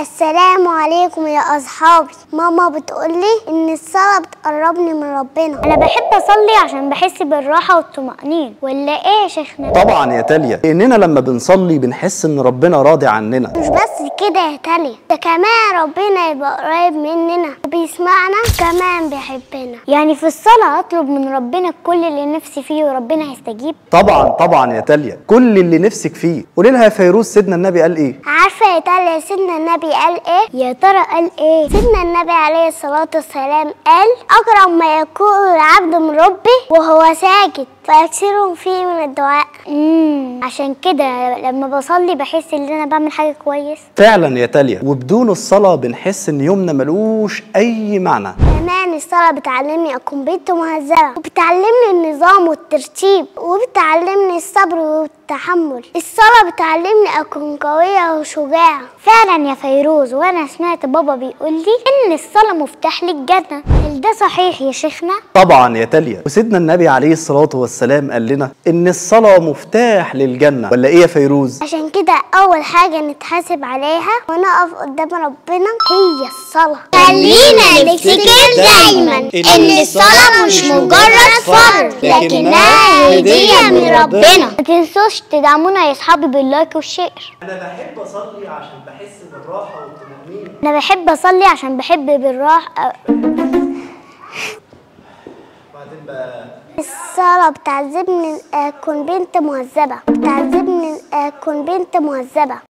السلام عليكم يا أصحابي. ماما بتقولي إن الصلاة بتقربني من ربنا. أنا بحب أصلي عشان بحس بالراحة والطمأنينة، ولا إيه يا شيخنا؟ طبعا يا تاليا، لأننا لما بنصلي بنحس إن ربنا راضي عننا. مش بس كده يا تاليا، ده كمان ربنا يبقى قريب مننا وبيسمعنا كمان بيحبنا. يعني في الصلاة أطلب من ربنا كل اللي نفسي فيه وربنا هيستجيب؟ طبعا يا تاليا، كل اللي نفسك فيه. قولي لها يا فيروز، سيدنا النبي قال إيه؟ عارفة يا تاليا سيدنا النبي قال إيه؟ يا ترى قال إيه؟ سيدنا النبي عليه الصلاة والسلام قال: أقرب ما يكون العبد من ربه وهو ساجد فيكثر فيه من الدعاء. عشان كده لما بصلي بحس ان انا بعمل حاجه كويس. فعلا يا تاليا، وبدون الصلاه بنحس ان يومنا ملوش اي معنى. كمان الصلاه بتعلمني اكون بنت مهذبه، وبتعلمني النظام والترتيب، وبتعلمني الصبر والتحمل. الصلاه بتعلمني اكون قويه وشجاعه. فعلا يا فيروز، وانا سمعت بابا بيقول لي ان الصلاه مفتاح للجنه. هل ده صحيح يا شيخنا؟ طبعا يا تاليا، وسيدنا النبي عليه الصلاه والسلام قال لنا ان الصلاه مفتاح للجنه، ولا ايه يا فيروز؟ عشان كده اول حاجه نتحاسب عليها ونقف قدام ربنا هي الصلاه. خلينا نفتكر دايما ان الصلاه مش مجرد فرض، لكنها هديه من ربنا. ما تنسوش تدعمونا يا اصحابي باللايك والشير. انا بحب اصلي عشان بحس بالراحه والطمانينه. انا بحب اصلي عشان بحب بالراحه. بعدين بقى الصلاة بتعذبني أكون بنت مهذبة.